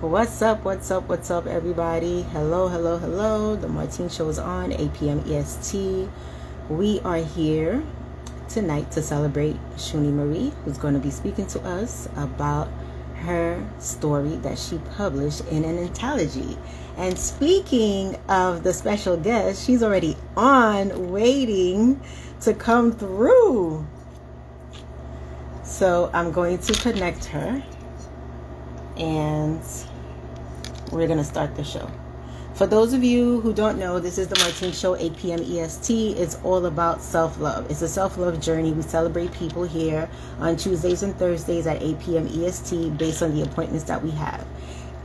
What's up? What's up? What's up, everybody? Hello, hello, hello. The Martine Show is on 8 p.m. EST. We are here tonight to celebrate Shunniemarie, who's going to be speaking to us about her story that she published in an anthology. And speaking of the special guest, she's already on, waiting to come through. So I'm going to connect her and we're going to start the show. For those of you who don't know, this is the Martine Show, 8 p.m. EST. It's all about self-love. It's a self-love journey. We celebrate people here on Tuesdays and Thursdays at 8 p.m. EST based on the appointments that we have.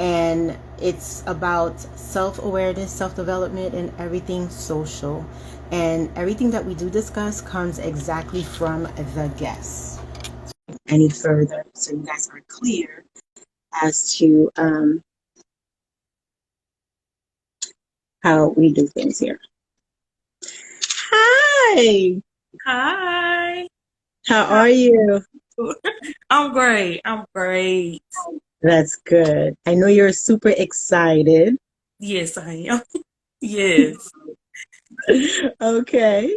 And it's about self-awareness, self-development, and everything social. And everything that we do discuss comes exactly from the guests. Any further, so you guys are clear as to how we do things here. Hi. Hi. How are you? I'm great. That's good. I know you're super excited. Yes, I am. Yes. Okay.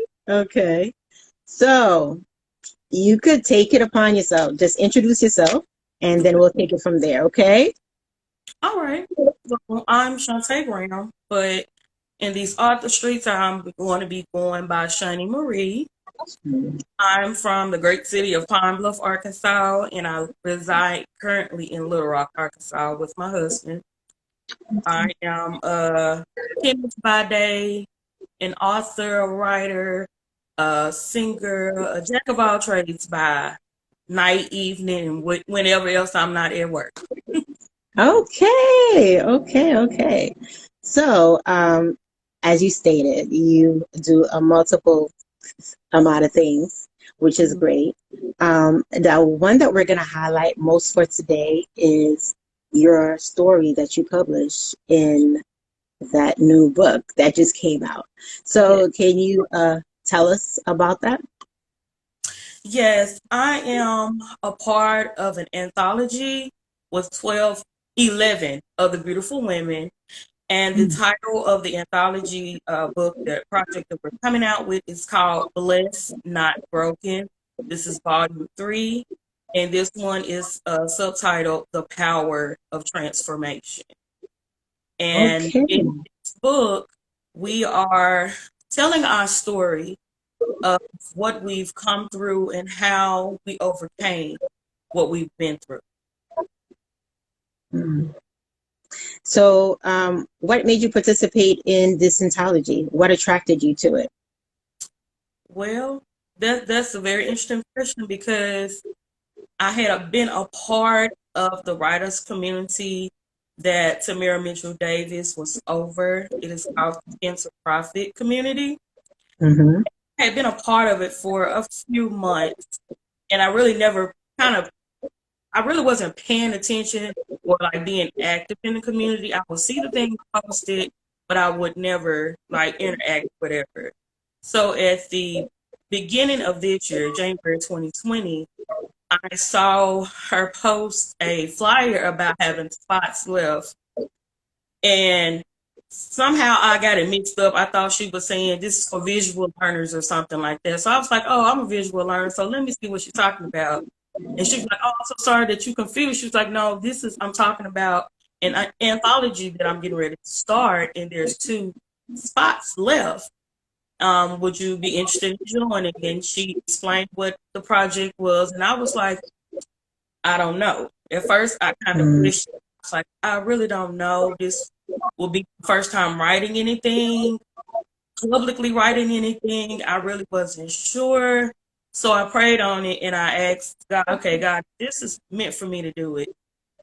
So you could take it upon yourself. Just introduce yourself and then we'll take it from there, okay? All right. Well, I'm Shantae Graham, but in these author streets, I'm going to be going by Shunniemarie. I'm from the great city of Pine Bluff, Arkansas, and I reside currently in Little Rock, Arkansas with my husband. I am a chemist by day, an author, a writer, a singer, a jack of all trades by night, evening, and whenever else I'm not at work. Okay. So, as you stated, you do a multiple amount of things, which is great. The one that we're going to highlight most for today is your story that you published in that new book that just came out. So can you tell us about that? Yes, I am a part of an anthology with 11 of the beautiful women. And the title of the anthology book, that project that we're coming out with, is called Blessed, Not Broken. This is volume 3. And this one is subtitled The Power of Transformation. And Okay. in this book, we are telling our story of what we've come through and how we overcame what we've been through. So, what made you participate in this anthology? What attracted you to it? Well, that's a very interesting question because I had been a part of the writers community that Tamara Mitchell Davis was over. It is called the Cancer Profit Community. Mm-hmm. I had been a part of it for a few months, and I really wasn't paying attention or like being active in the community. I would see the things posted, but I would never like interact, whatever. So at the beginning of this year, January 2020, I saw her post a flyer about having spots left, and somehow I got it mixed up. I thought she was saying this is for visual learners or something like that. So I was like, oh, I'm a visual learner, so let me see what she's talking about. And she was like, oh, I'm so sorry that you confused. She was like, no, I'm talking about an anthology that I'm getting ready to start, and there's 2 spots left. Would you be interested in joining? And she explained what the project was, and I was like, I don't know. At first, I kind of wished. I was like, I really don't know. This will be the first time writing anything, publicly writing anything. I really wasn't sure. So I prayed on it and I asked God, okay, God, this is meant for me to do it.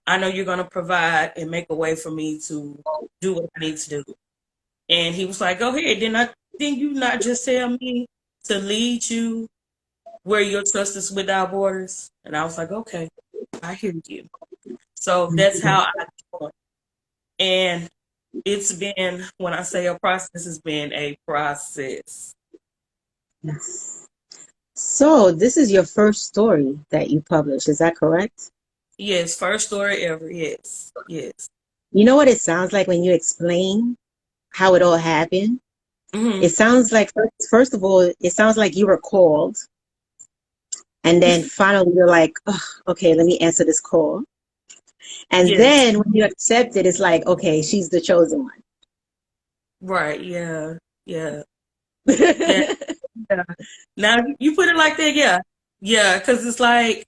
I know you're going to provide and make a way for me to do what I need to do. And he was like, go ahead. Then you not just tell me to lead you where your trust is without borders? And I was like, okay, I hear you. So that's how I joined. And it's been, when I say a process, it's been a process. Yes. So this is your first story that you published, is that correct? Yes, first story ever. Yes. You know what it sounds like when you explain how it all happened? Hmm. It sounds like, first of all, it sounds like you were called, and then finally you're like, oh, okay, let me answer this call. And Yes. then when you accept it, it's like, okay, she's the chosen Right. Yeah. Yeah. one. Yeah. Yeah. Now you put it like that, yeah. Yeah, because it's like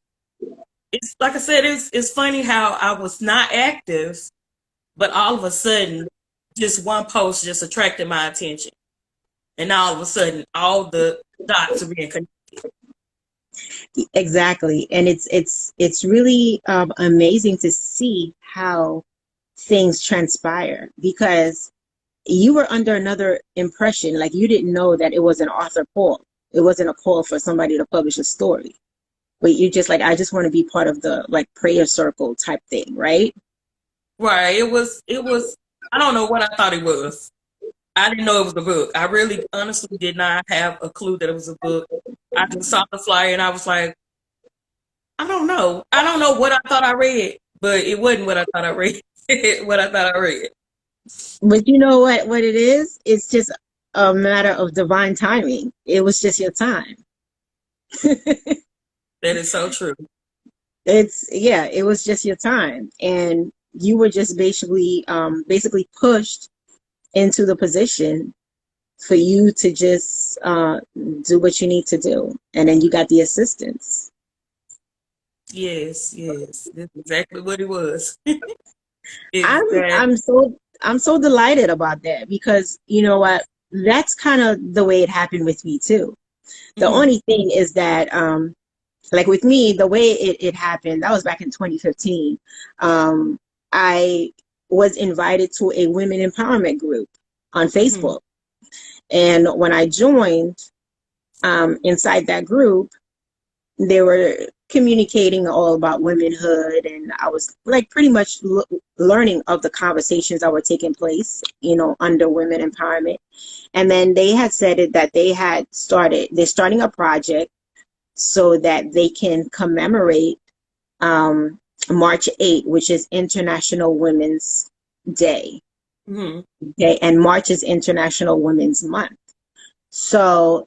I said, it's funny how I was not active, but all of a sudden, just one post just attracted my attention. And now all of a sudden all the dots are being connected. Exactly. And it's really amazing to see how things transpire because you were under another impression, like you didn't know that it was an author call. It wasn't a call for somebody to publish a story. But you just like, I just want to be part of the like prayer circle type thing, right? Right. It was I don't know what I thought it was. I didn't know it was a book. I really honestly did not have a clue that it was a book. I just saw the flyer and I was like, I don't know. I don't know what I thought I read, but it wasn't what I thought I read. What I thought I read. But you know what it is? It's just a matter of divine timing. It was just your time. That is so true. It's yeah, it was just your time. And you were just basically pushed into the position for you to just do what you need to do. And then you got the assistance. Yes, yes. That's exactly what it was. I'm Exactly. I'm so I'm so delighted about that because you know what? That's kind of the way it happened with me too. The Hmm. only thing is that like with me, the way it happened, that was back in 2015. I was invited to a women empowerment group on Hmm. Facebook. And when I joined inside that group, they were communicating all about womanhood. And I was like pretty much learning of the conversations that were taking place, under women empowerment. And then they had said it that they're starting a project so that they can commemorate um, March 8th, which is International Women's Day. Hmm. Okay, and March is International Women's Month. So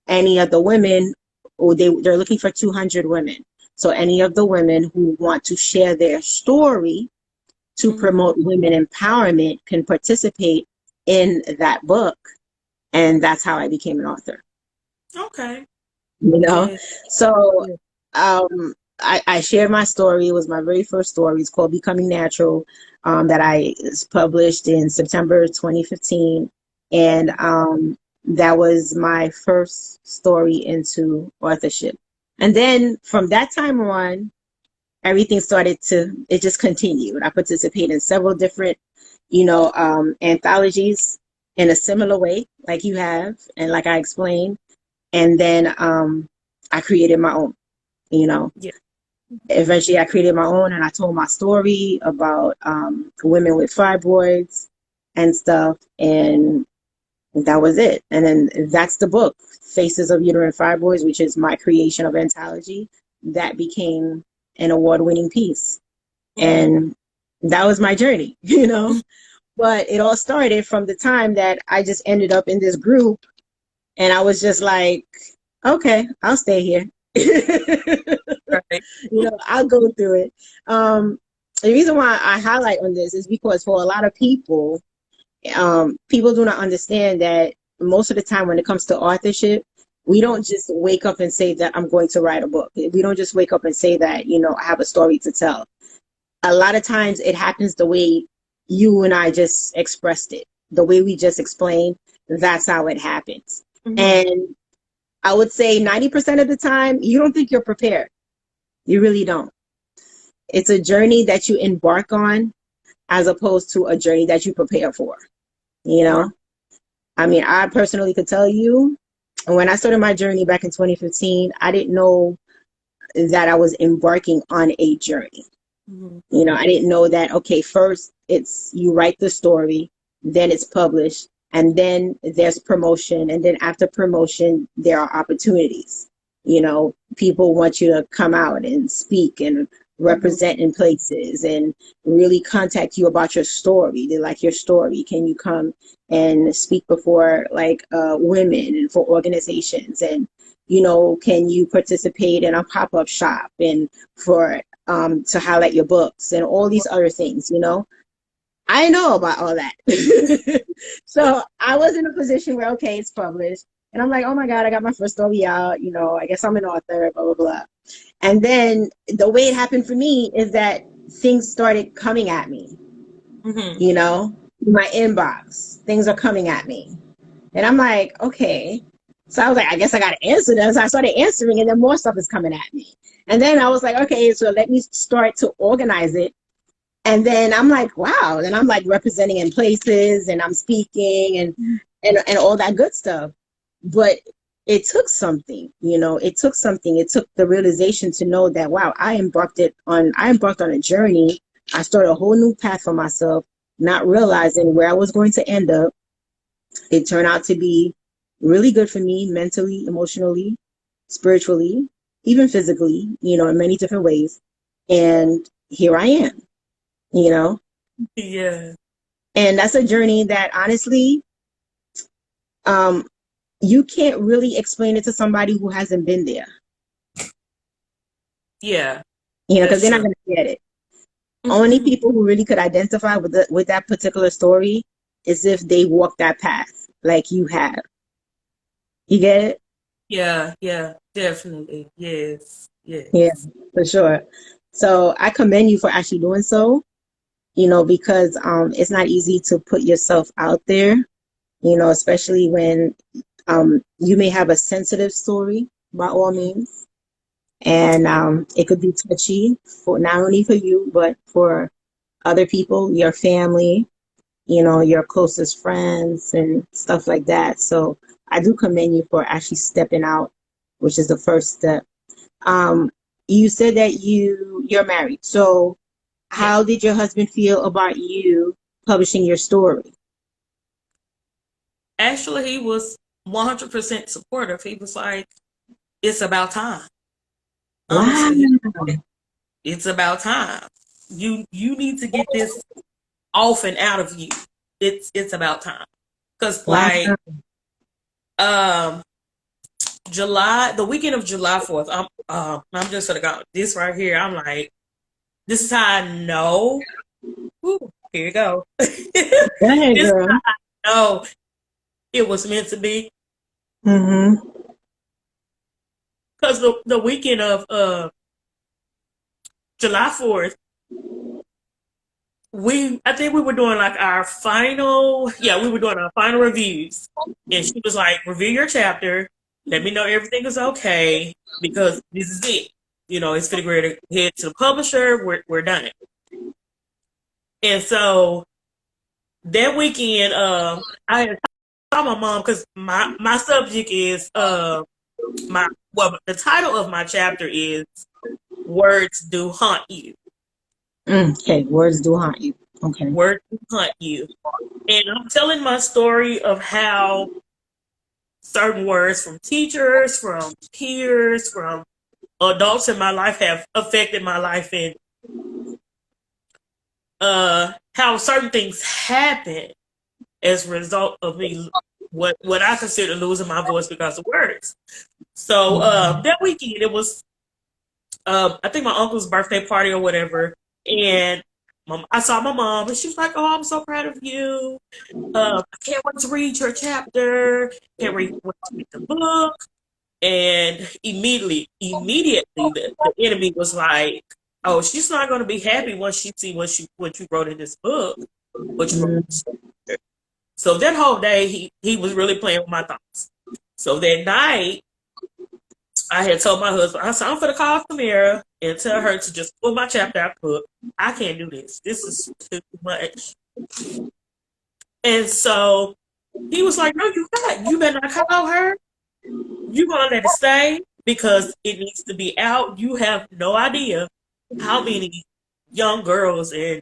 any of the women, or they're looking for 200 women. So any of the women who want to share their story to Hmm. promote women empowerment can participate in that book. And that's how I became an author. Okay. you know Yeah. so Yeah. I shared my story. It was my very first story. It's called Becoming Natural, that I published in September 2015. And that was my first story into authorship. And then from that time on, everything it just continued. I participated in several different, anthologies in a similar way, like you have, and like I explained. And then I created my own, you know. Yeah. Eventually I created my own and I told my story about women with fibroids and stuff. And that was it. And then that's the book, Faces of Uterine Fibroids, which is my creation of anthology. That became an award-winning piece. Hmm. And that was my journey, you know. But it all started from the time that I just ended up in this group and I was just like, okay, I'll stay here. Right. I'll go through it. The reason why I highlight on this is because for a lot of people, people do not understand that most of the time when it comes to authorship, we don't just wake up and say that I'm going to write a book. We don't just wake up and say that, I have a story to tell. A lot of times it happens the way you and I just expressed it, the way we just explained. That's how it happens. Hmm. And I would say 90% of the time, you don't think you're prepared. You really don't. It's a journey that you embark on as opposed to a journey that you prepare for. You Yeah. know, I mean, I personally could tell you when I started my journey back in 2015, I didn't know that I was embarking on a journey. Hmm. I didn't know that, okay, first it's you write the story, then it's published, and then there's promotion. And then after promotion, there are opportunities. People want you to come out and speak and represent in places and really contact you about your story. They like your story. Can you come and speak before like women and for organizations? And, you know, can you participate in a pop-up shop and for to highlight your books and all these other things, you know? I know about all that. So I was in a position where, okay, it's published. And I'm like, oh my God, I got my first story out. You know, I guess I'm an author, blah, blah, blah. And then the way it happened for me is that things started coming at me, Mm-hmm. you know, my inbox, things are coming at me. And I'm like, okay. So I was like, I guess I got to answer this. I started answering, and then more stuff is coming at me. And then I was like, okay, so let me start to organize it. And then I'm like, wow. Then I'm like representing in places and I'm speaking and all that good stuff. But it took something, you know, it took something. It took the realization to know that, wow, I embarked on a journey. I started a whole new path for myself, not realizing where I was going to end up. It turned out to be really good for me mentally, emotionally, spiritually, even physically, you know, in many different ways. And here I am, you know. Yeah. And that's a journey that honestly, you can't really explain it to somebody who hasn't been there. Yeah. You know, because That's they're not true. going to get it. Only people who really could identify with that particular story is if they walk that path like you have. You get it? Yeah, yeah, definitely. Yes, Yeah, yes. for sure. So I commend you for actually doing so, you know, because it's not easy to put yourself out there, you know, especially when you may have a sensitive story by all means. And Yeah. it could be touchy for not only for you, but for other people, your family, you know, your closest friends and stuff like that. So I do commend you for actually stepping out, which is the first step. Um, you said that you're married. So Yeah. how did your husband feel about you publishing your story? Actually, he was 100% supportive. He was like, it's about time. Wow. Honestly, it's about time. You need to get this off and out of you. It's about time. Cause Wow. like um the weekend of July 4th, I'm just gonna go this right here. I'm like, this is how I know. Ooh, here you go. This Go ahead, is girl. how I know it was meant to be. Mm-hmm. Because the weekend of July 4th, I think we were doing like our final, yeah, we were doing our final reviews. And she was like, review your chapter, let me know everything is okay, because this is it. You know, it's fitting to head to the publisher, we're done. And so that weekend, I had told my mom, because my subject is the title of my chapter is Words Do Haunt You. Okay, words do haunt you. Okay. Words do haunt you. And I'm telling my story of how certain words from teachers, from peers, from adults in my life have affected my life, and how certain things happen as a result of me what I consider losing my voice because of words. So that weekend it was I think my uncle's birthday party or whatever, and I saw my mom and she was like, "Oh, I'm so proud of you. I can't wait to read your chapter. Can't wait to read the book." And immediately, the enemy was like, "Oh, she's not going to be happy once she see what you wrote in this book, what you wrote." In this chapter." So that whole day, he was really playing with my thoughts. So that night, I had told my husband, I said, I'm going to call Samira and tell her to just pull my chapter out book. I can't do this. This is too much. And so he was like, no, you better not call her. You're going to let it stay because it needs to be out. You have no idea how many young girls and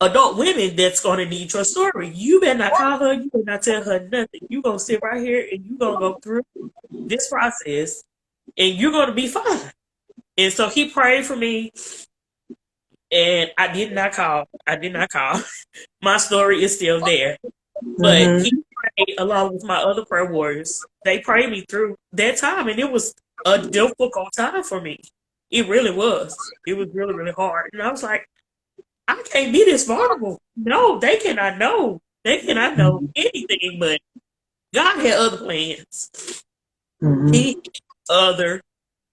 adult women that's going to need your story. You better not call her. You better not tell her nothing. You're going to sit right here and you're going to go through this process and you're going to be fine. And so he prayed for me, and I did not call. I did not call. My story is still there. But he Mm-hmm. prayed along with my other prayer warriors. They prayed me through that time, and it was a difficult time for me. It really was. It was really, really hard. And I was like, I can't be this vulnerable. No, they cannot know. They cannot know anything, but God had other plans. Mm-hmm. He had other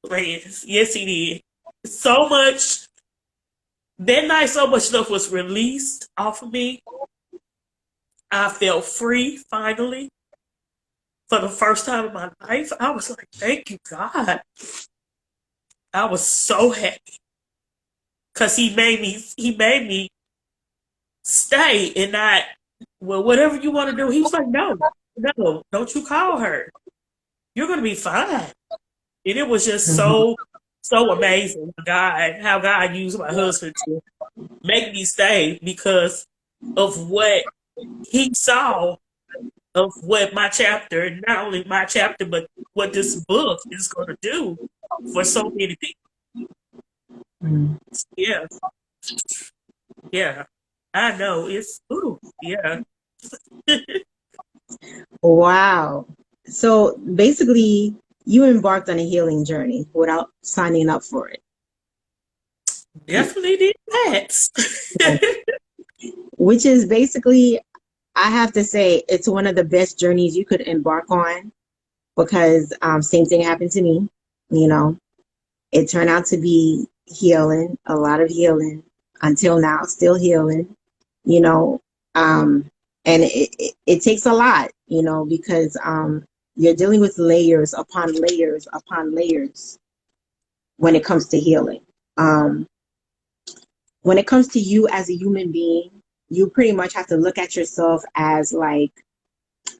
plans. Yes, he did. So much that night, so much stuff was released off of me. I felt free finally for the first time in my life. I was like, thank you, God. I was so happy because he made me stay and not, well, whatever you want to do. He was like, no, no, don't you call her. You're going to be fine. And it was just Mm-hmm. so amazing, God, how God used my husband to make me stay because of what he saw of what my chapter, not only my chapter, but what this book is going to do for so many people. Mm-hmm. Yeah, yeah. I know. It's, ooh, yeah. Wow. So basically, you embarked on a healing journey without signing up for it, Definitely did that. which is basically, I have to say, it's one of the best journeys you could embark on because same thing happened to me. You know, it turned out to be healing, a lot of healing until now, still healing, you know, and it takes a lot, because you're dealing with layers upon layers upon layers when it comes to healing. Um, when it comes to you as a human being, you pretty much have to look at yourself as like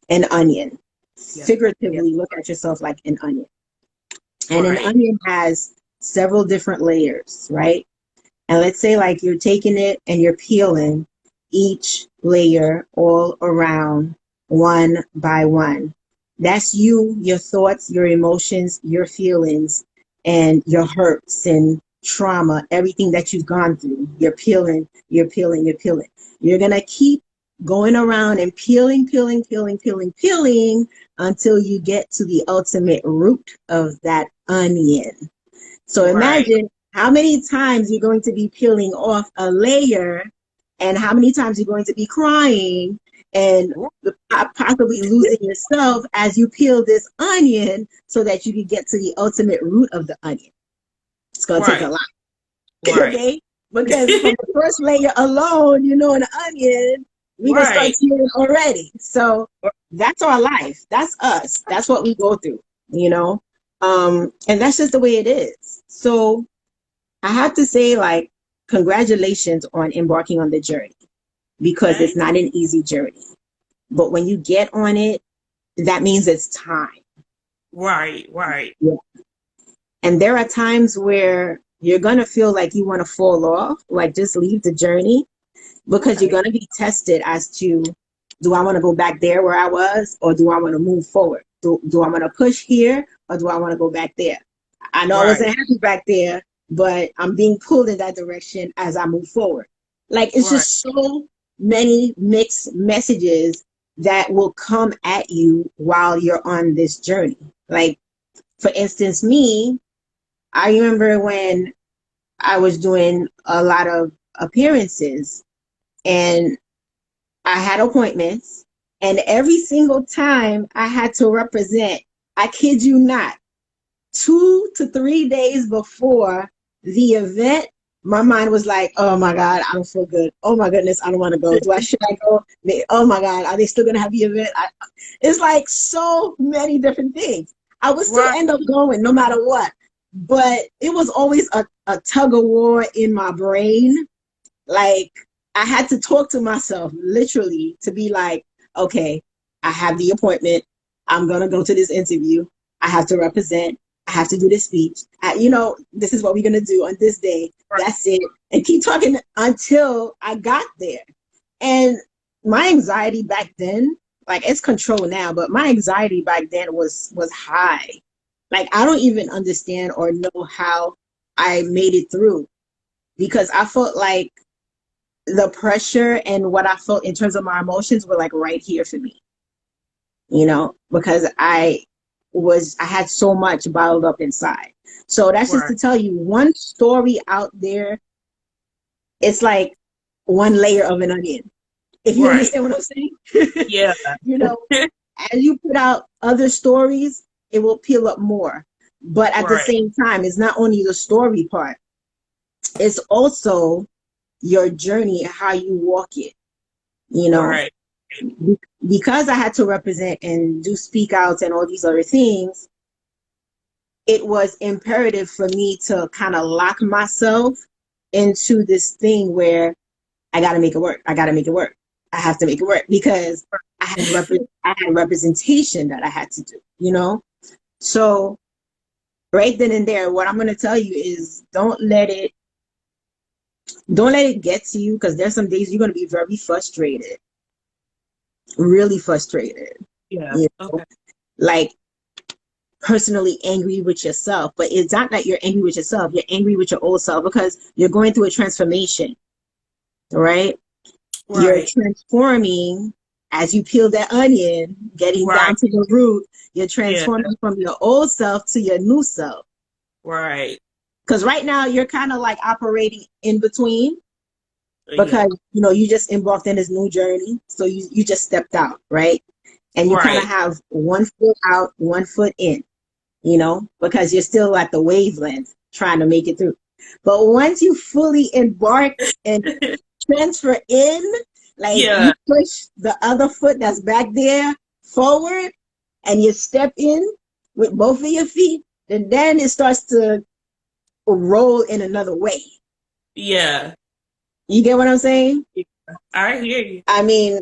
an onion. Yeah, yeah, Figuratively, look at yourself like an onion. And an right, onion has several different layers, right? And let's say like you're taking it and you're peeling each layer all around one by one. That's you, your thoughts, your emotions, your feelings, and your hurts and trauma, everything that you've gone through. You're peeling, you're peeling, you're peeling. You're going to keep going around and peeling, peeling, peeling, peeling, peeling until you get to the ultimate root of that onion. So right, imagine how many times you're going to be peeling off a layer and how many times you're going to be crying and possibly losing yourself as you peel this onion so that you can get to the ultimate root of the onion. It's going to take a right, lot, right, okay? Because from the first layer alone, an onion, we're going to start right, tearing already. So that's our life. That's us. That's what we go through, you know? And that's just the way it is. So I have to say, like, congratulations on embarking on the journey because it's thank not an easy journey. But when you get on it, that means it's time. right, right, Yeah. And there are times where you're going to feel like you want to fall off, like just leave the journey because you're right, going to be tested as to, do I want to go back there where I was or do I want to move forward? Do I want to push here or do I want to go back there? I know I wasn't right, happy back there, but I'm being pulled in that direction as I move forward. Like it's right, just so many mixed messages that will come at you while you're on this journey. Like, for instance, me, I remember when I was doing a lot of appearances and I had appointments, and every single time I had to represent, I kid you not, 2 to 3 days before the event, my mind was like, oh my God, I don't feel good. Oh my goodness, I don't want to go. Should I go? Oh my God, are they still going to have the event? It's like so many different things. I would still right, end up going no matter what. But it was always a tug of war in my brain. Like I had to talk to myself literally to be like, okay, I have the appointment. I'm going to go to this interview. I have to represent. I have to do this speech. This is what we're going to do on this day. right, That's it. And keep talking until I got there. And my anxiety back then, like it's controlled now, but my anxiety back then was high. Like I don't even understand or know how I made it through, because I felt like the pressure and what I felt in terms of my emotions were like right here for me, because I had so much bottled up inside. So that's just Right. to tell you, one story out there, it's like one layer of an onion. If you Right. understand what I'm saying, Yeah. you know, as you put out other stories, it will peel up more. But at the Right. same time, it's not only the story part, it's also your journey and how you walk it, you know. Right. Because I had to represent and do speak outs and all these other things, it was imperative for me to kind of lock myself into this thing where I got to make it work. I got to make it work. I have to make it work, because I had representation that I had to do. So right then and there, what I'm going to tell you is don't let it get to you, because there's some days you're going to be very frustrated, really frustrated, Yeah. you know, Okay. like personally angry with yourself. But it's not that you're angry with yourself, you're angry with your old self, because you're going through a transformation, right? You're Right. transforming as you peel that onion, getting Right. down to the root. You're Yeah. transforming from your old self to your new self. Right. Because right now you're kind of like operating in between, Yeah. because you just embarked in this new journey. So you just stepped out, right? And you kind of Right. have one foot out, one foot in, because you're still at the wavelength trying to make it through. But once you fully embark and transfer in, like you Yeah. push the other foot that's back there forward and you step in with both of your feet, then it starts to roll in another way. Yeah. You get what I'm saying? I hear you. I mean,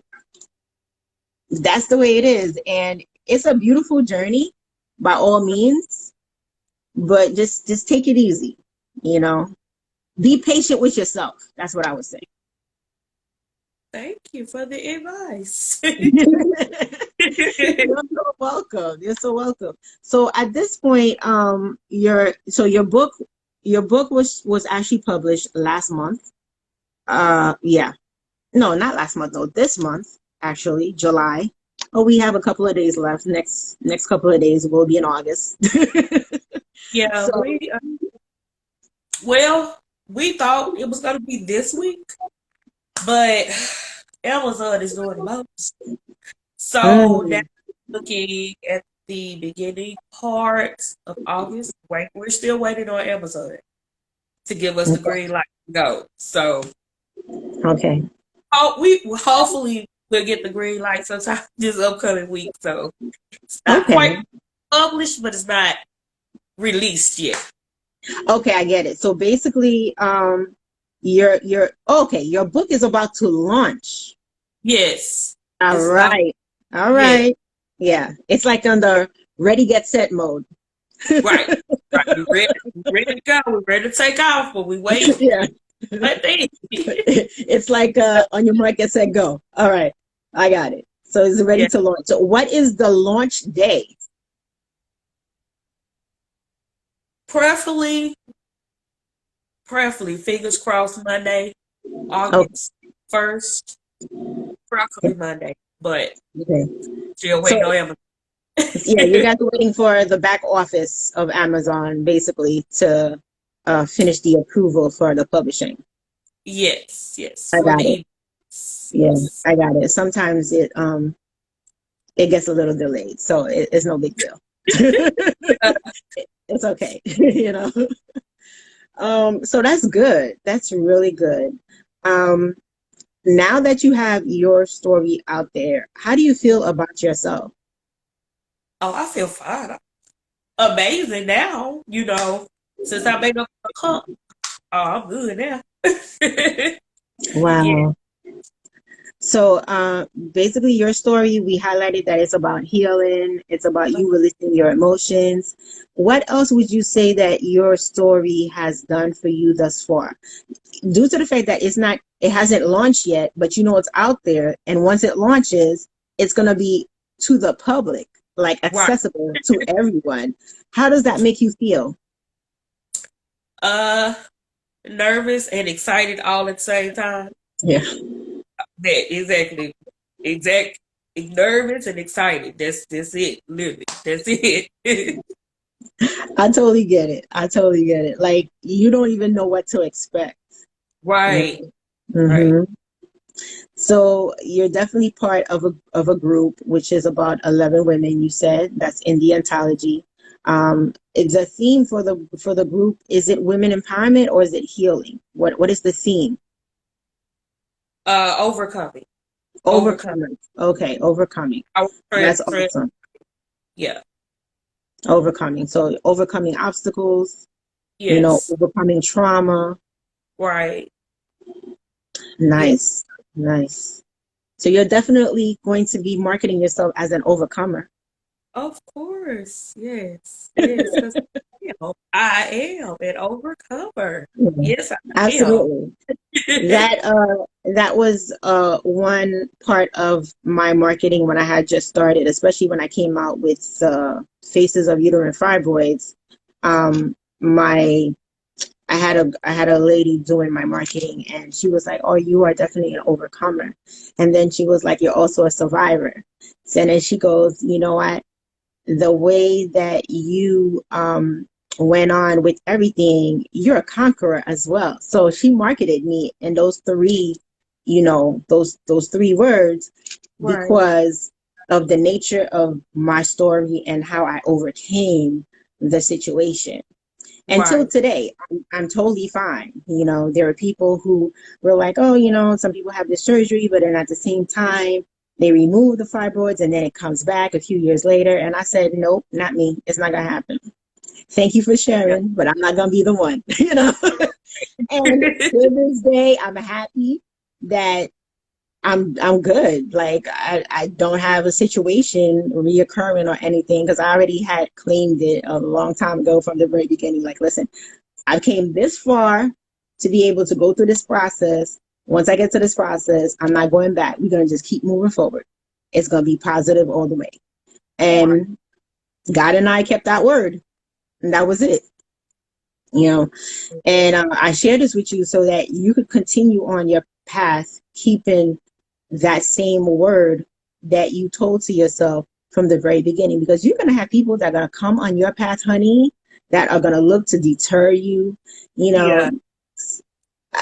that's the way it is. And it's a beautiful journey by all means, but just take it easy, you know. Be patient with yourself. That's what I would say. Thank you for the advice. You're so welcome. You're so welcome. So at this point, your book was actually published last month. Yeah. No, not last month, no, this month, actually, July. Oh, we have a couple of days left. Next couple of days will be in August. Yeah, So, we thought it was gonna be this week, but Amazon is doing the most. So now mm, looking at the beginning part of August. We're still waiting on Amazon to give us the green light to go. So okay. we hopefully we'll get the green light sometime this upcoming week. So it's not Okay. quite published, but it's not released yet. Okay, I get it. So basically, your book is about to launch. Yes. All It's about right. All yeah. right. Yeah. It's like on the ready, get set mode. Right. Right. We're ready to go. We're ready to take off, but we wait. Yeah. But then, It's like on your mark, get set, go. All right. I got it. So it's ready yeah, to launch. So what is the launch day? prayerfully, fingers crossed, Monday, Oh, August 1st, prayerfully Monday, but okay. still So waiting on Amazon. yeah, you guys are waiting for the back office of Amazon basically to finish the approval for the publishing. Yes, I for got it. the Yeah, yes. I got it. Sometimes it gets a little delayed, so it's no big deal. It's okay, you know. So that's good. That's really good. Um, now that you have your story out there, how do you feel about yourself? Oh, I feel fine. Amazing now, since I made up the cup. Oh, I'm good now. Yeah, Wow. So basically, your story, we highlighted that it's about healing, it's about you releasing your emotions. What else would you say that your story has done for you thus far? Due to the fact that it hasn't launched yet, but it's out there. And once it launches, it's going to be to the public, like right. accessible to everyone. How does that make you feel? Uh, nervous and excited all at the same time. Yeah. That exactly, exact. Nervous and excited. That's it. Literally, that's it. I totally get it. I totally get it. Like you don't even know what to expect. You Right, know? right. So you're definitely part of a group which is about 11 women. You said that's in the anthology. It's a theme for the group. Is it women empowerment or is it healing? What is the theme? Overcoming, overcoming. Overcoming. Okay, overcoming. Our That's friend, awesome. yeah, Overcoming. So overcoming obstacles. yes, Overcoming trauma. right, yeah. Nice, nice. So you're definitely going to be marketing yourself as an overcomer. Of course, yes, yes. Because I am an overcomer. Yeah, Yes, I am. absolutely. That was one part of my marketing when I had just started, especially when I came out with Faces of Uterine Fibroids. My I had a lady doing my marketing, and she was like, "Oh, you are definitely an overcomer." And then she was like, "You're also a survivor." So then she goes, "You know what? The way that you went on with everything, you're a conqueror as well." So she marketed me in those three, those three words Right, because of the nature of my story and how I overcame the situation. Until right, today, I'm totally fine. There are people who were like, oh, some people have this surgery, but then at the same time, they remove the fibroids and then it comes back a few years later. And I said, nope, not me. It's not going to happen. Thank you for yeah. sharing, but I'm not going to be the one, And to this day, I'm happy that I'm good. Like I don't have a situation reoccurring or anything because I already had claimed it a long time ago from the very beginning. Like, listen, I came this far to be able to go through this process. Once I get to this process, I'm not going back. We're going to just keep moving forward. It's going to be positive all the way. Right, And God and I kept that word. And that was it. You know, and I share this with you so that you could continue on your path, keeping that same word that you told to yourself from the very beginning. Because you're going to have people that are going to come on your path, honey, that are going to look to deter you. You know, yeah,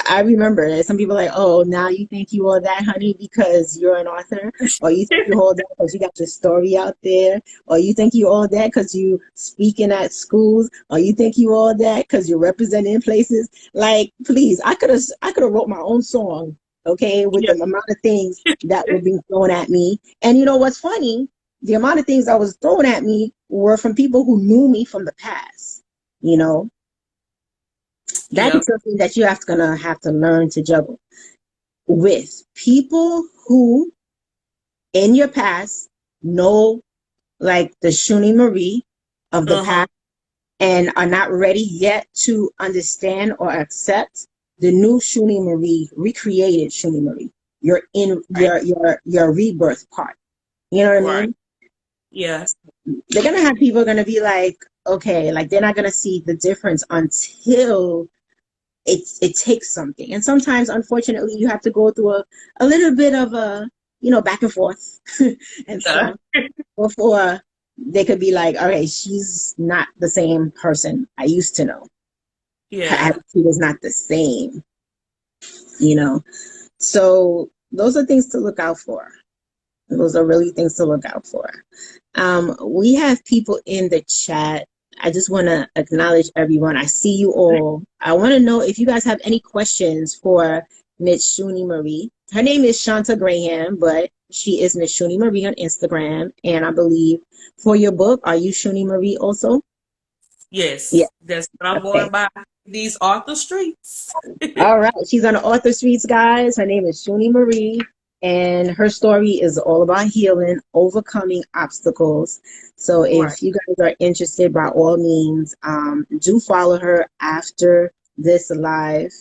I remember that some people are like, oh, now you think you are that, honey, because you're an author, or you think you all that because you got your story out there, or you think you all that because you speaking at schools, or you think you all that because you're representing places. Like, please, I could have wrote my own song, okay, with yeah, the amount of things that were being thrown at me. And you know what's funny? The amount of things that was thrown at me were from people who knew me from the past. You know, that yeah. is something that you gonna have to learn to juggle with people who in your past know, like the Shunniemarie of the Uh-huh. past, and are not ready yet to understand or accept the new Shunniemarie, recreated Shunniemarie. You're in Right, your rebirth part. You know what I right. mean? Yeah, They're gonna have people gonna be like, okay, like they're not gonna see the difference until it takes something. And sometimes, unfortunately, you have to go through a little bit of a, back and forth and yeah, stuff before they could be like, okay, she's not the same person I used to know. Her yeah. attitude is not the same, you know. So those are things to look out for. Those are really things to look out for. We have people in the chat. I just want to acknowledge everyone. I see you all. I want to know if you guys have any questions for Miss Shunniemarie. Her name is Shanta Graham, but she is Miss Shunniemarie on Instagram. And I believe for your book, are you Shunniemarie also? Yeah. Yes, that's what I'm Okay. going by these author streets. All right. She's on the author streets, guys. Her name is Shunniemarie, and her story is all about healing, overcoming obstacles. So Right, if you guys are interested, by all means, do follow her after this live,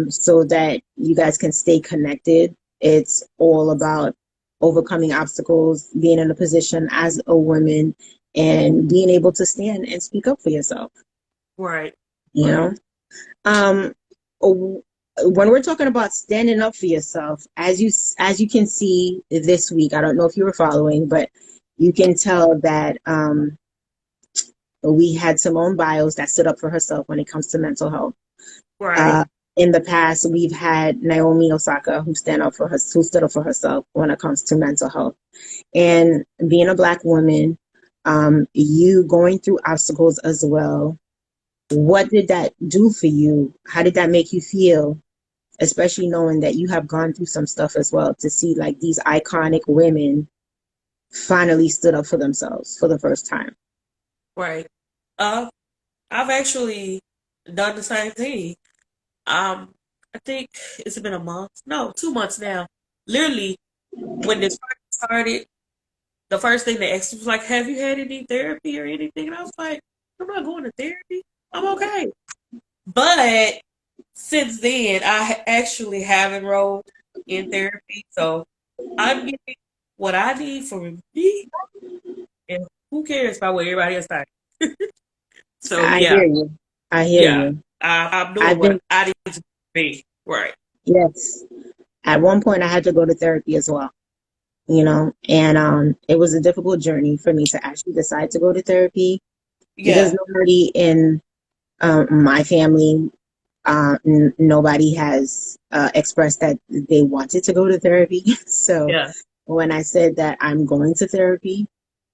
so that you guys can stay connected. It's all about overcoming obstacles, being in a position as a woman, and being able to stand and speak up for yourself. right. you Right. know. Um, when we're talking about standing up for yourself, as you can see this week, I don't know if you were following, but you can tell that we had Simone Biles that stood up for herself when it comes to mental health. Right. Uh, in the past, we've had Naomi Osaka who stood up for herself when it comes to mental health. And being a Black woman, you going through obstacles as well. What did that do for you? How did that make you feel? Especially knowing that you have gone through some stuff as well, to see like these iconic women finally stood up for themselves for the first time. Right. Uh, I've actually done the same thing. I think it's been a month. No, 2 months now. Literally, when this first started, the first thing they asked was like, "Have you had any therapy or anything?" And I was like, "I'm not going to therapy. I'm okay." But since then, actually have enrolled in therapy, so I'm getting what I need for me, and who cares about what everybody else thinks? So I yeah, hear you. I hear yeah, you. I'm doing I've what been, I need to be. Right. yes. At one point, I had to go to therapy as well, and it was a difficult journey for me to actually decide to go to therapy because Yeah. nobody in my family, nobody has expressed that they wanted to go to therapy. So Yeah. when I said that I'm going to therapy,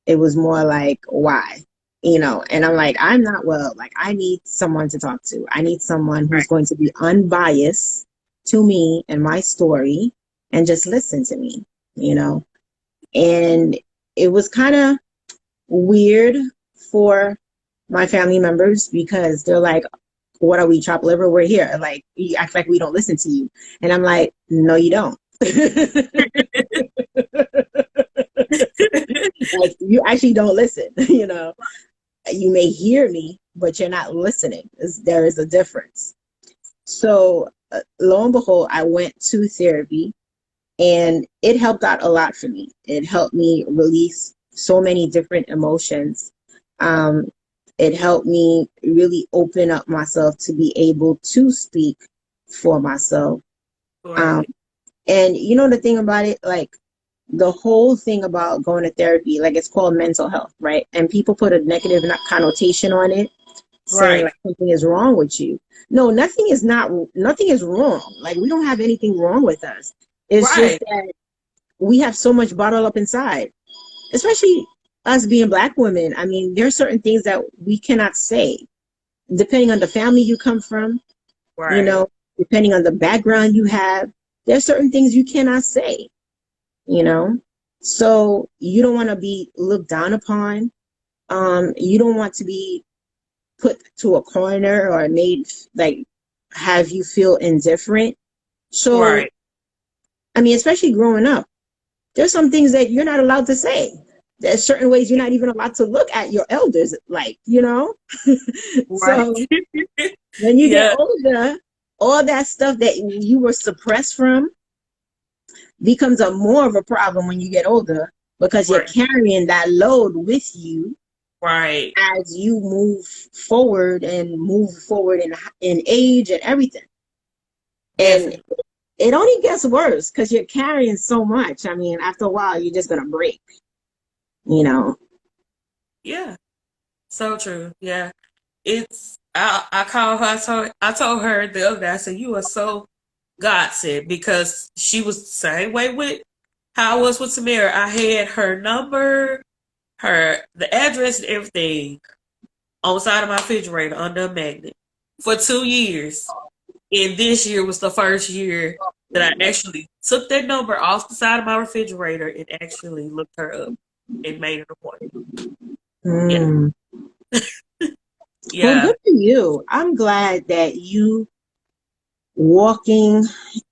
it was more like, why? And I'm like, I'm not well. Like, I need someone to talk to. I need someone who's Right. going to be unbiased to me and my story and just listen to me, you know? And it was kind of weird for my family members because they're like, what are we, chopped liver? We're here. Like, you act like we don't listen to you. And I'm like, no, you don't. Like, you actually don't listen, You may hear me, but you're not listening. There is a difference. So, lo and behold, I went to therapy and it helped out a lot for me. It helped me release so many different emotions. Um, it helped me really open up myself to be able to speak for myself. Um, Right. and the thing about it, like, the whole thing about going to therapy, like, it's called mental health, right? And people put a negative connotation on it, saying Right. like something is wrong with you. No, nothing is wrong. Like, we don't have anything wrong with us. It's just Right. that we have so much bottled up inside, especially us being Black women. I mean, there are certain things that we cannot say, depending on the family you come from, you Right. know, depending on the background you have. There's certain things you cannot say, you know. So you don't want to be looked down upon. You don't want to be put to a corner or made like have you feel indifferent. So, Right. I mean, especially growing up, there's some things that you're not allowed to say. There's certain ways you're not even allowed to look at your elders, like. Right. So when you get Yeah. older, all that stuff that you were suppressed from becomes a more of a problem when you get older because you're Right. carrying that load with you Right. as you move forward in age and everything. And Definitely. it only gets worse because you're carrying so much. I mean, after a while, you're just gonna break, you know. Yeah. So true. Yeah. I called her. I told her the other day. I said, "You are so godsend," because she was the same way with how I was with Samira. I had her number, the address, and everything on the side of my refrigerator under a magnet for 2 years. And this year was the first year that I actually took that number off the side of my refrigerator and actually looked her up and made an appointment. Yeah. Mm. Well, Yeah. good for you. I'm glad that you walking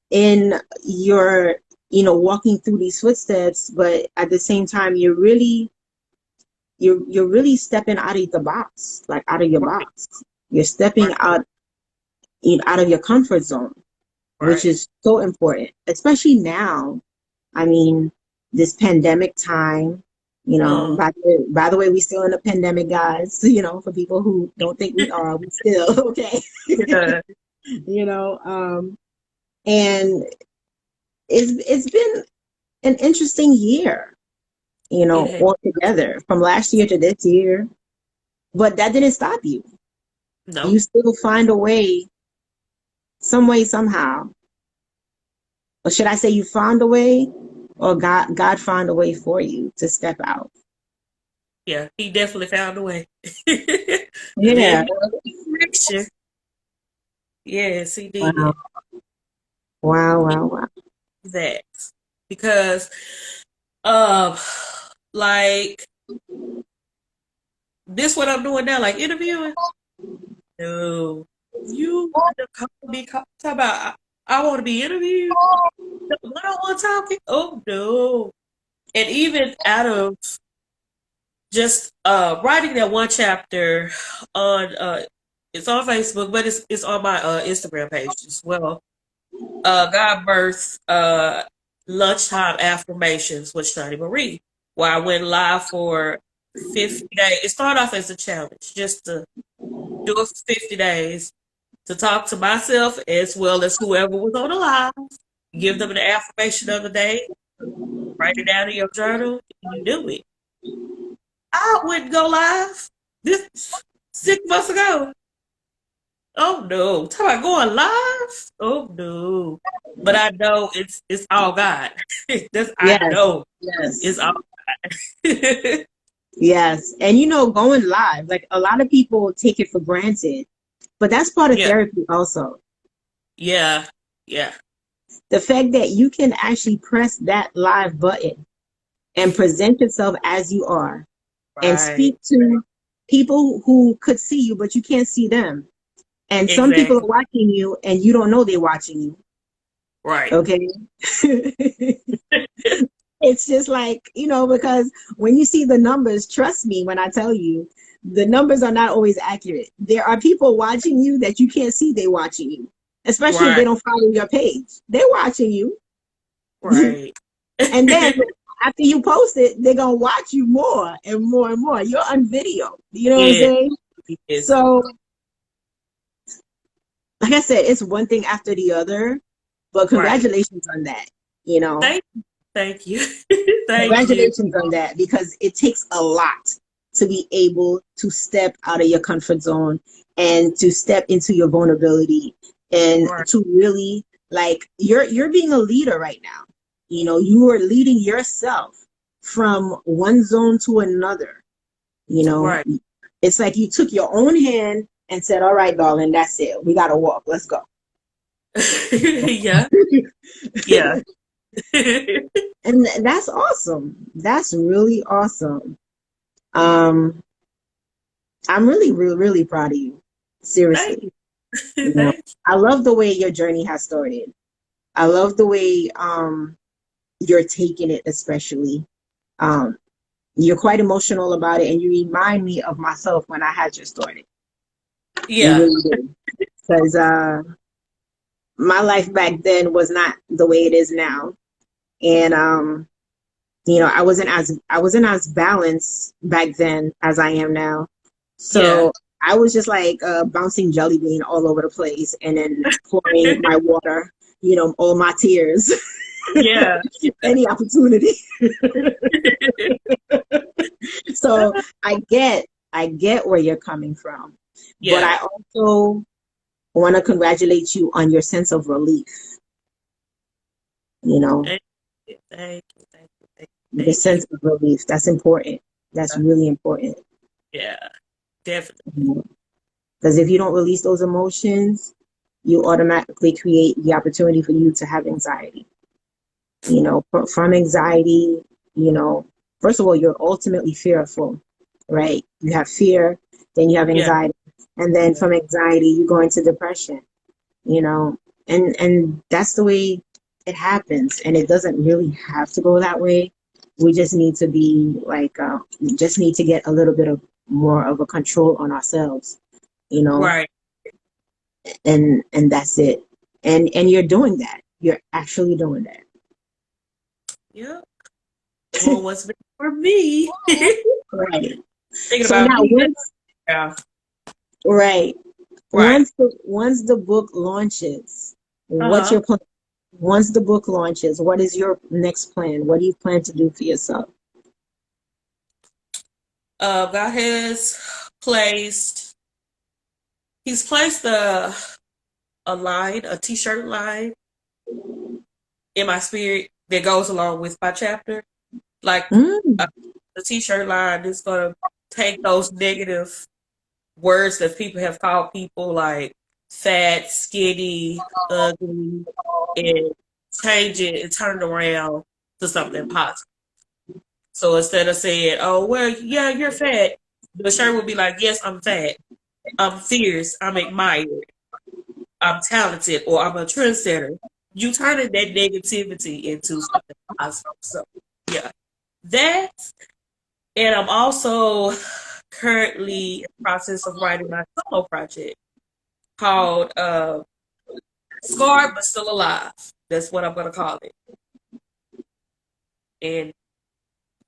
in your, walking through these footsteps, but at the same time, you're really stepping out of the box, like out of your Right. box. You're stepping Right. out of your comfort zone, which Right. is so important, especially now. I mean, this pandemic time. You know, Um, by the way, we still in a pandemic, guys. You know, for people who don't think we are, we still okay. yeah, You know, and it's been an interesting year, you it know, has altogether from last year to this year. But that didn't stop you. You no, still find a way, some way, somehow. Or should I say you found a way, or God found a way for you to step out? yeah, he definitely found a way. Led Yeah. me in the direction. Yes, he Wow. did Wow. Wow. Wow. that because, um, like this, what I'm doing now, like interviewing. No, you want to call me talk about I want to be interviewed. One-on-one talking. Oh no! And even out of just writing that one chapter on it's on Facebook, but it's on my Instagram page as well. God birth lunchtime affirmations with Shunniemarie, where I went live for 50 days. It started off as a challenge, just to do it for 50 days to talk to myself as well as whoever was on the live, give them an affirmation of the day, write it down in your journal, and you do it. I wouldn't go live this 6 months ago. Oh no. Talk about going live? Oh no. But I know it's all God. That's I Yes. know it's Yes. all God. Yes. And you know, going live, like a lot of people take it for granted, but that's part of Yeah, therapy also. yeah, yeah. The fact that you can actually press that live button and present yourself as you are and Right. speak to people who could see you, but you can't see them. And some people are Exactly. watching you and you don't know they're watching you. Right. Okay. It's just like, you know, because when you see the numbers, trust me when I tell you, the numbers are not always accurate. There are people watching you that you can't see they're watching you, especially if they Right. don't follow your page. They're watching you. Right. And then after you post it, they're going to watch you more and more and more. You're on video. You know what I'm Yeah. saying? Yes. So, like I said, it's one thing after the other, but Right. congratulations on that. You know, Thank you. Thank you. congratulations on that because it takes a lot to be able to step out of your comfort zone and to step into your vulnerability and Right. to really like you're being a leader right now. You know, you are leading yourself from one zone to another. You know, Right. it's like you took your own hand and said, "All right, darling, that's it. We got to walk. Let's go." Yeah. Yeah. And that's awesome. That's really awesome. Um, I'm really, really, really proud of you. Thank Seriously. you. You know, Thank I love the way your journey has started. I love the way you're taking it, especially. Um, you're quite emotional about it, and you remind me of myself when I had just started. you. You Yeah. really do. Because my life back then was not the way it is now. And you know, I wasn't as balanced back then as I am now. Yeah. So I was just like bouncing jelly bean all over the place and then pouring my water, you know, all my tears, Yeah. any opportunity. So I get where you're coming from, but Yeah. I also want to congratulate you on your sense of relief. You know, Thank you. Thank you. Thank you. the Thank you. sense of relief. That's important. That's really important. Yeah. Definitely. Because if you don't release those emotions, you automatically create the opportunity for you to have anxiety. You know, from anxiety, you know, first of all, you're ultimately fearful, right? You have fear, then you have Yeah. anxiety, and then Yeah. from anxiety, you go into depression, you know, and that's the way it happens. And it doesn't really have to go that way. We just need to be like, we just need to get a little bit of more of a control on ourselves, you know, Right. and that's it. And you're doing that. You're actually doing that. Yeah. Well, what's been for me? Right. Thinking So about now me. once Yeah. right. Right. Once the book launches, what's Uh-huh. your plan? Once the book launches, what is your next plan? What do you plan to do for yourself? God has placed, he's placed a line, a t-shirt line in my spirit that goes along with my chapter. Like Mm. uh, the t-shirt line is going to take those negative words that people have called people like fat, skinny, ugly, and change it and turn it around to something positive. So instead of saying, "Oh well, yeah, you're fat," the shirt would be like, "Yes, I'm fat. I'm fierce. I'm admired. I'm talented, or I'm a trendsetter." You turning that negativity into something positive. So yeah, that, and I'm also currently in the process of writing my solo project called Scarred But Still Alive. That's what I'm gonna call it. And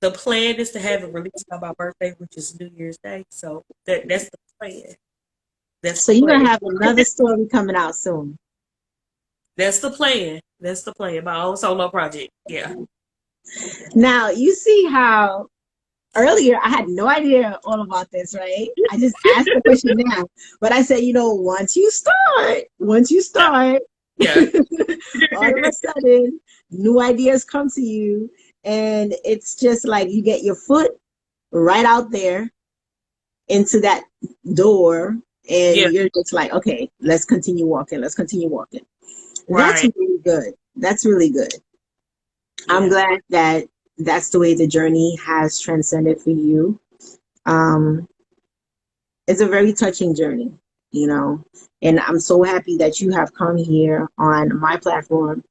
the plan is to have it released on my birthday, which is New Year's Day. So that's the plan. That's So the you're gonna plan. have another story coming out soon. That's the plan. That's the plan. My own solo project. Yeah. Now you see how earlier I had no idea all about this, right? I just asked the question now, but I said, once you Yeah. start, Yeah. all of a sudden, new ideas come to you, and it's just like you get your foot right out there into that door, Yeah. and you're just like, okay, let's continue walking. Let's continue walking. That's Right. really good. That's really good. I'm Yeah. glad that that's the way the journey has transcended for you. Um, it's a very touching journey, you know, and I'm so happy that you have come here on my platform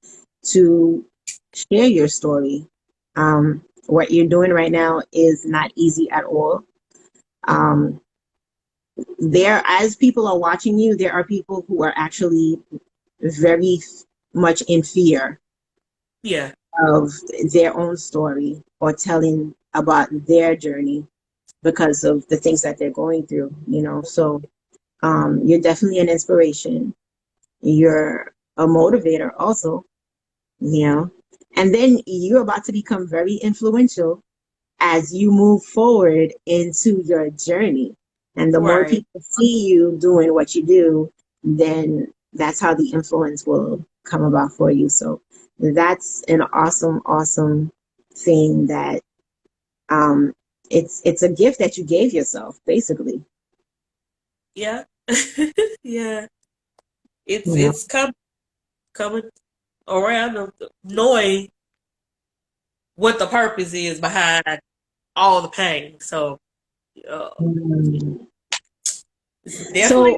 to share your story. What you're doing right now is not easy at all. Um, as people are watching you, there are people who are actually very much in fear Yeah. of their own story or telling about their journey because of the things that they're going through, you know. So you're definitely an inspiration. You're a motivator also, you know. And then you're about to become very influential as you move forward into your journey. And the more Right. people see you doing what you do, then that's how the influence will come about for you. So that's an awesome, awesome thing that um it's a gift that you gave yourself, basically. Yeah. Yeah. It's You know. it's coming around of knowing what the purpose is behind all the pain. So uh, Mm. it's So definitely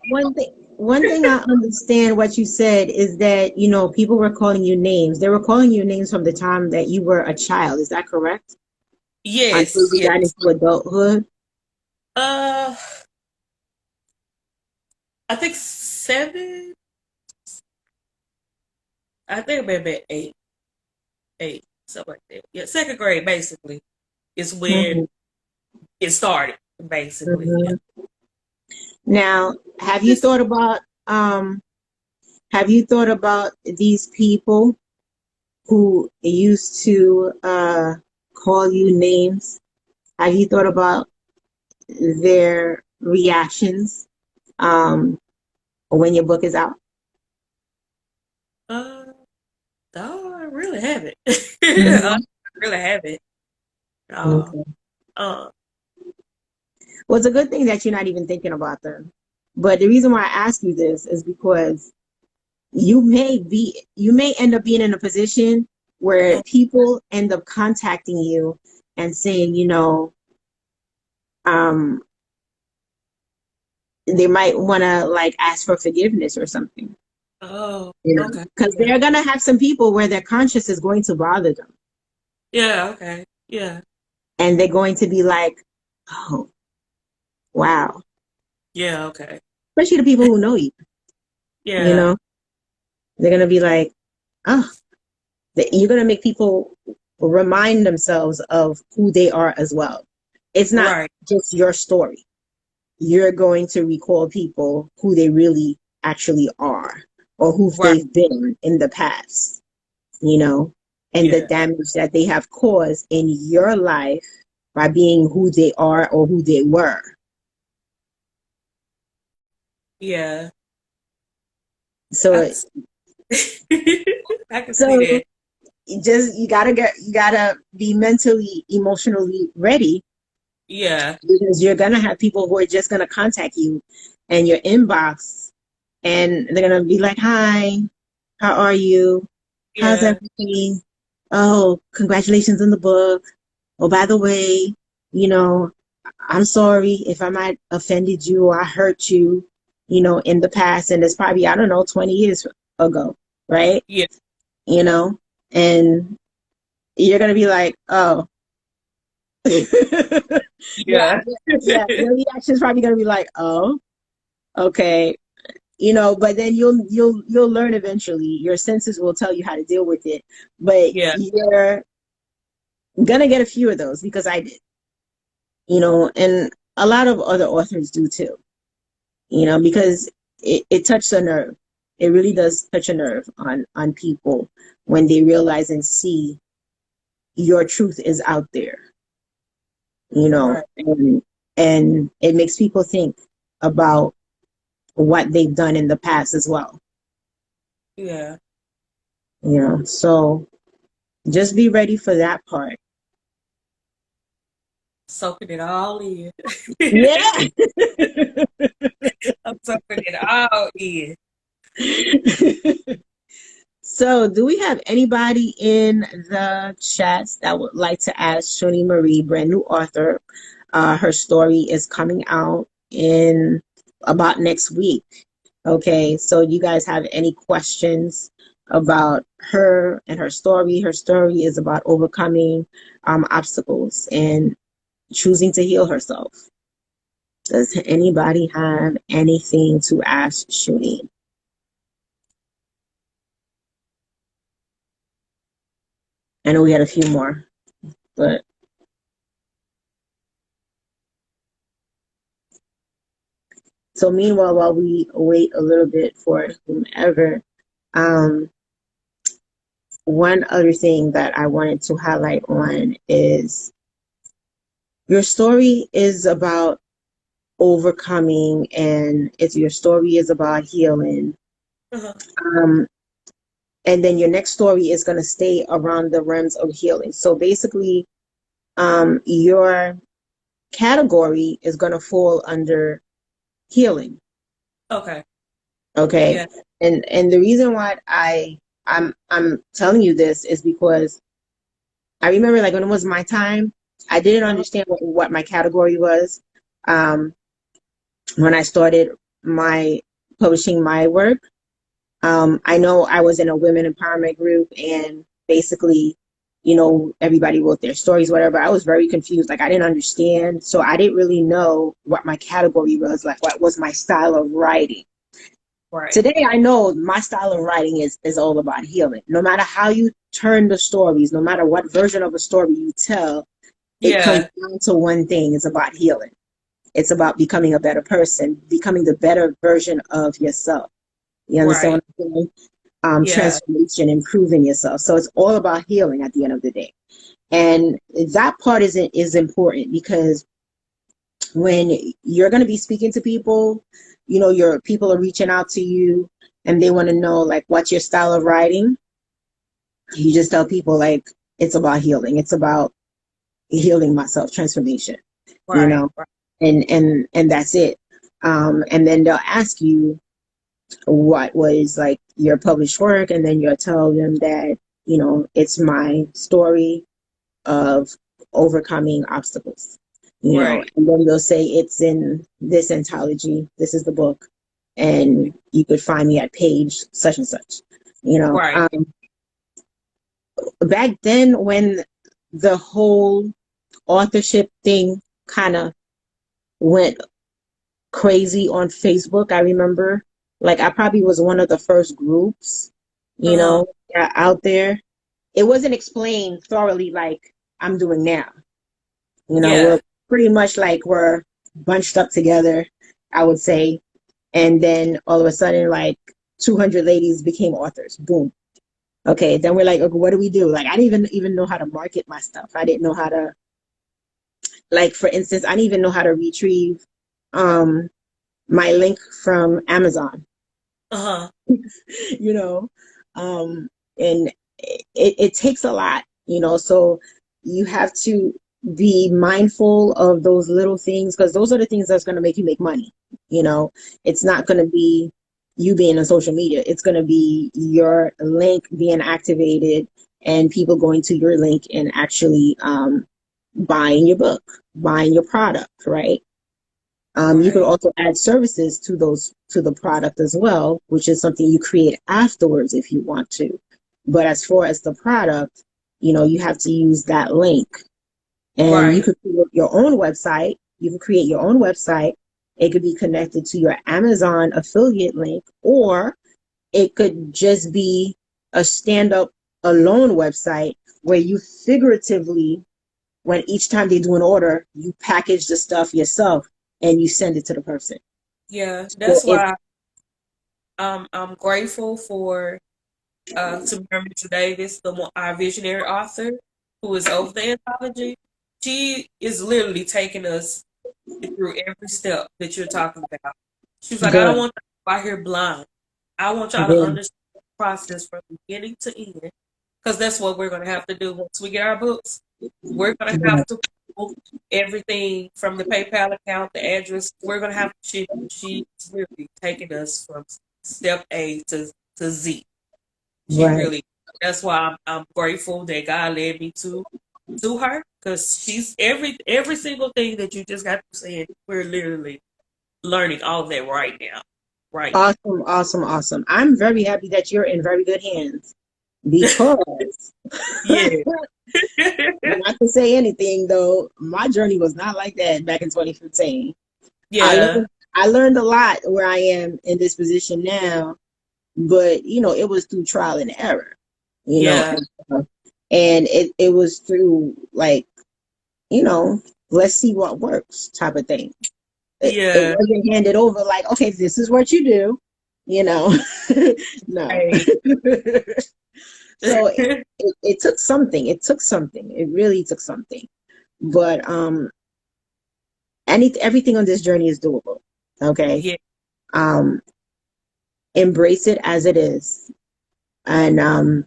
one thing I understand what you said is that, people were calling you names. They were calling you names from the time that you were a child. Is that correct? Until yes, you yes. got into adulthood? Uh, I think 7. I think maybe 8, something like that. Yeah, second grade basically is when Mhm, it started. Basically, yeah. mhm. Now, have you Just thought about um have you thought about these people who used to call you names? Have you thought about their reactions when your book is out? uh, no, I really haven't. I Mhm. really haven't. Uh, Okay. uh, Well, it's a good thing that you're not even thinking about them. But the reason why I ask you this is because you may end up being in a position where people end up contacting you and saying, um, they might want to like ask for forgiveness or something. oh, You know, okay, because yeah, they're gonna have some people where their conscience is going to bother them, yeah, okay, yeah, and they're going to be like, "Oh, wow!" yeah, okay, Especially the people who know you. You yeah, know, they're gonna be like, "Oh," you're gonna make people. remind themselves of who they are as well. It's not Right. just your story. You're going to recall people who they really actually are, or who Right. they've been in the past, you know, and the Yeah. damage that they have caused in your life by being who they are or who they were. Yeah. I So, can, I can see so that. you gotta be mentally, emotionally ready, Yeah. because you're gonna have people who are just gonna contact you and your inbox, and they're gonna be like, "Hi, how are you? How's Yeah. everything? Oh, congratulations on the book. Oh, by the way, you know, I'm sorry if I might offended you or I hurt you, in the past." And it's probably, I don't know, 20 years ago, right? Yeah. You know, and you're gonna be like, "Oh." Yeah, Yeah. yeah. Your reaction's probably gonna be like, "Oh, okay." But then you'll learn eventually. Your senses will tell you how to deal with it. But Yeah. you're gonna get a few of those, because I did, and a lot of other authors do too, because it touched a nerve. It really does touch a nerve on people when they realize and see your truth is out there, Right. and it makes people think about what they've done in the past as well. Yeah. So just be ready for that part. Soaking it all in. Yeah. I'm soaking it all in. So, do we have anybody in the chats that would like to ask Shunniemarie, brand new author? Her story is coming out in about next week. Okay, so you guys have any questions about her and her story? Her story is about overcoming obstacles and choosing to heal herself. Does anybody have anything to ask Shuni? I know we had a few more, but so meanwhile, while we wait a little bit for whomever, um, one other thing that I wanted to highlight on is your story is about overcoming, and it's your story is about healing. Uh-huh. Um, and then your next story is going to stay around the realms of healing. So basically, your category is going to fall under healing. Okay. Okay. Yeah. And the reason why I'm telling you this is because I remember, like, when it was my time, I didn't Uh-huh. understand what my category was. Um, when I started my publishing my work, I know I was in a women empowerment group, and basically, everybody wrote their stories, whatever. I was very confused. Like, I didn't understand. So I didn't really know what my category was, like what was my style of writing. Right. Today, I know my style of writing is all about healing. No matter how you turn the stories, no matter what version of a story you tell, it comes Yeah. down to one thing. It's about healing. It's about becoming a better person, becoming the better version of yourself. You understand Right. what I'm saying? Yeah. Transformation, improving yourself. So it's all about healing at the end of the day. And that part is important, because when you're going to be speaking to people, your people are reaching out to you and they want to know, like, what's your style of writing. You just tell people, like, it's about healing. It's about healing myself, transformation, you Right. know, Right. and that's it. And then they'll ask you what was, like, your published work, and then you'll tell them that, it's my story of overcoming obstacles, Right. and then they'll say it's in this anthology. This is the book, and you could find me at page such and such. You know, Right. back then, when the whole authorship thing kind of went crazy on Facebook, I remember, like, I probably was one of the first groups, Uh-huh. out there. it wasn't explained thoroughly like I'm doing now. You know, Yeah. we're pretty much like we're bunched up together, I would say. And then all of a sudden, like 200 ladies became authors. Boom. Okay. Then we're like, okay, what do we do? Like, I didn't even know how to market my stuff. I didn't know how to, like, for instance, I didn't even know how to retrieve um, my link from Amazon. Uh-huh. you know, um, and it takes a lot, so you have to be mindful of those little things because those are the things that's going to make you make money. It's not going to be you being on social media. It's going to be your link being activated and people going to your link and actually buying your book, buying your product, right? You could Right. also add services to the product as well, which is something you create afterwards if you want to. But as far as the product, you have to use that link. And you Right. could create your own website. You can create your own website. It could be connected to your Amazon affiliate link, or it could just be a stand-up alone website where you figuratively, when each time they do an order, you package the stuff yourself and you send it to the person. Yeah. So That's why I'm grateful for Shunniemarie Davis, our visionary author, who is over the anthology. She is literally taking us through every step that you're talking about. She's like, I don't good, want y'all out here blind. I want y'all to good, understand the process from beginning to end, because that's what we're going to have to do once we get our books. We're going to have good, to pull everything from the PayPal account, the address. We're going to have to. She's really taking us from step A to Z. She right. really. That's why I'm grateful that God led me to her, because she's every single thing that you just got to say. We're literally learning all of that right now. Right Awesome, awesome, awesome. I'm very happy that you're in very good hands because now. Yeah. not to say anything though, my journey was not like that back in 2015. I Yeah. learned I learned a lot where I am in this position now, but it was through trial and error, you know, Yeah. and it was through like, you know, let's see what works type of thing. It Yeah. wasn't handed over like, okay, this is what you do, you know. No. Hey. So it took something. It took something. It really took something. But everything on this journey is doable. Okay. Yeah. Um, embrace it as it is and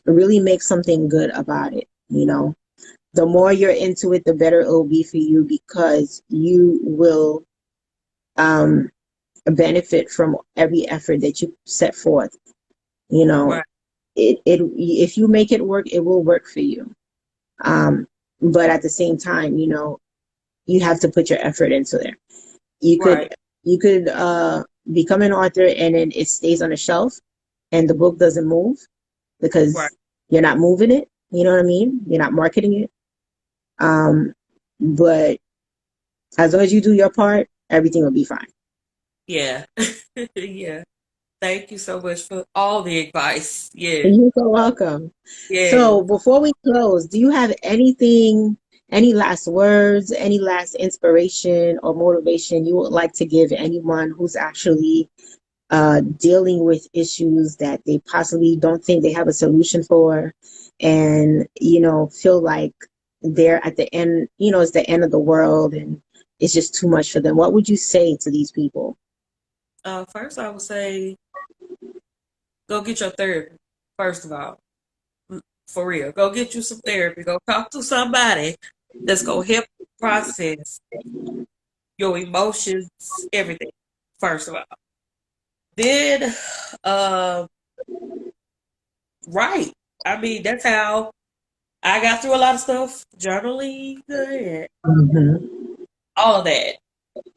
really make something good about it. The more you're into it, the better it will be for you because you will um benefit from every effort that you set forth. You know, Right. it if you make it work, it will work for you. Um, but at the same time, you have to put your effort into there. You could Right. you could become an author and then it stays on a shelf and the book doesn't move Right. because you're not moving it. You know what I mean? You're not marketing it. But as long as you do your part, everything will be fine. Yeah. Yeah. Thank you so much for all the advice. Yeah. You're so welcome. Yeah. So before we close, do you have anything, any last words, any last inspiration or motivation you would like to give anyone who's actually dealing with issues that they possibly don't think they have a solution for and, feel like they're at the end, it's the end of the world and it's just too much for them? What would you say to these people? First, I would say go get your therapy. First of all, for real, go get you some therapy. Go talk to somebody that's gonna help you process your emotions, everything. First of all, then, uh, right. I mean, that's how I got through a lot of stuff, journaling, and Hmm. all of that.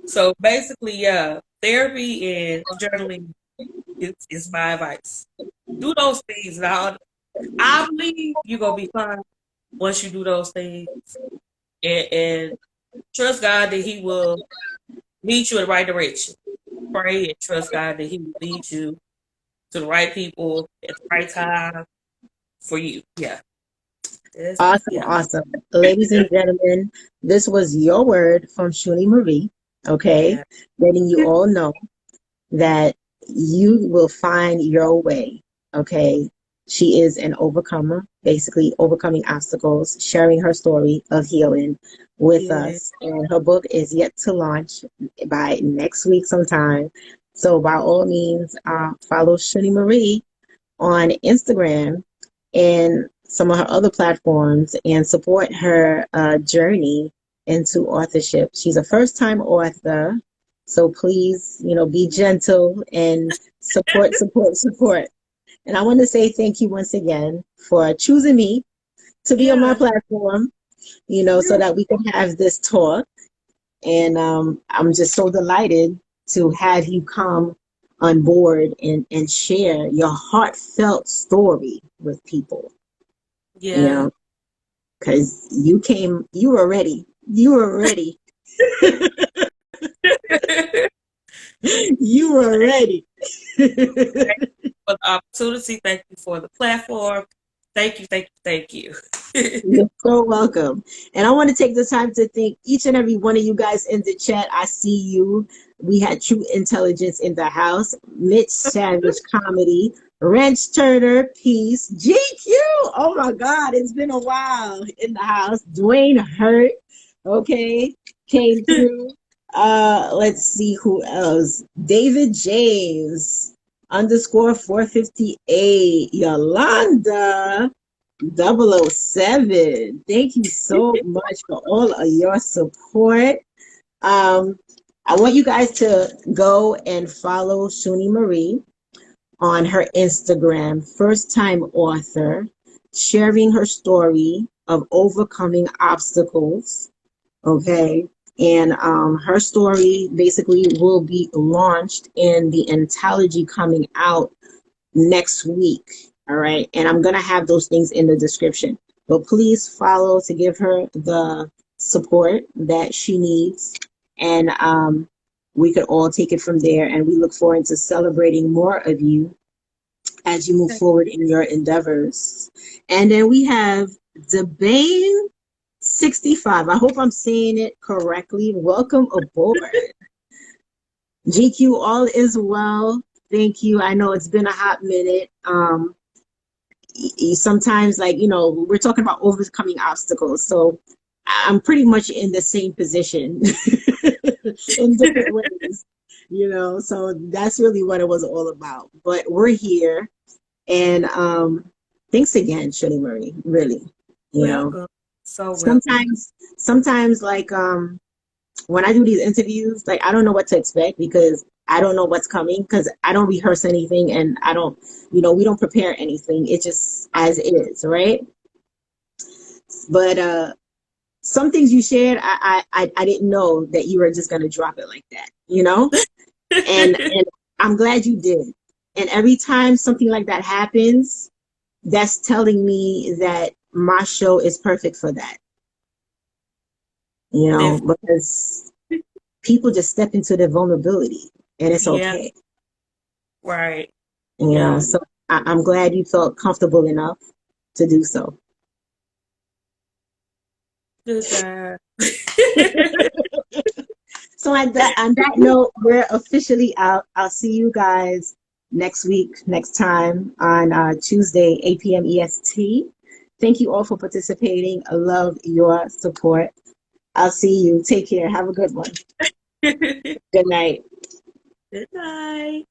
So basically, yeah, therapy and journaling is my advice. Do those things. Now, I believe you're gonna be fine once you do those things, and trust God that He will lead you in the right direction. Pray and trust God that He will lead you to the right people at the right time for you. Yeah. Awesome, Yeah. awesome. Ladies and gentlemen, this was your word from Shunniemarie, okay? Yeah. Letting you all know that you will find your way, okay? She is an overcomer, basically overcoming obstacles, sharing her story of healing with Yeah. us. And her book is yet to launch by next week sometime. So by all means, follow Shunniemarie on Instagram and some of her other platforms and support her journey into authorship. She's a first-time author, so please, be gentle and support, support, support. And I want to say thank you once again for choosing me to be on my Yeah. platform, so Yeah. that we can have this talk. And I'm just so delighted to have you come on board and share your heartfelt story with people, Yeah. because you were ready. You were ready. You were ready. For the opportunity. Thank you for the platform. Thank you, thank you, thank you. You're so welcome. And I want to take the time to thank each and every one of you guys in the chat. I see you. We had True Intelligence in the house, Mitch Savage Comedy, Wrench Turner, Peace, GQ. Oh my God, it's been a while in the house. Dwayne Hurt, okay, came through. Let's see who else. David James underscore 458. Yolanda. 007. Thank you so much for all of your support. Um, I want you guys to go and follow Shunniemarie on her Instagram, first time author, sharing her story of overcoming obstacles. Okay. And her story basically will be launched in the anthology coming out next week. All right. And I'm going to have those things in the description. But please follow to give her the support that she needs. And we could all take it from there. And we look forward to celebrating more of you as you move forward in your endeavors. And then we have Debane 65. I hope I'm saying it correctly. Welcome aboard. GQ, all is well. Thank you. I know it's been a hot minute. Sometimes, we're talking about overcoming obstacles. So I'm pretty much in the same position in different ways, so that's really what it was all about. But we're here. And thanks again, Shunniemarie, really. Welcome. So welcome. Sometimes when I do these interviews, I don't know what to expect because I don't know what's coming because I don't rehearse anything and I don't, we don't prepare anything. It's just as is, right? But some things you shared, I didn't know that you were just gonna drop it like that, and I'm glad you did. And every time something like that happens, that's telling me that my show is perfect for that, because people just step into their vulnerability and it's Yeah. okay. Right. Yeah. So I'm glad you felt comfortable enough to do so. Good job. So on that note, we're officially out. I'll see you guys next week, next time on Tuesday, 8 p.m. EST. Thank you all for participating. I love your support. I'll see you. Take care. Have a good one. Good night. Good night.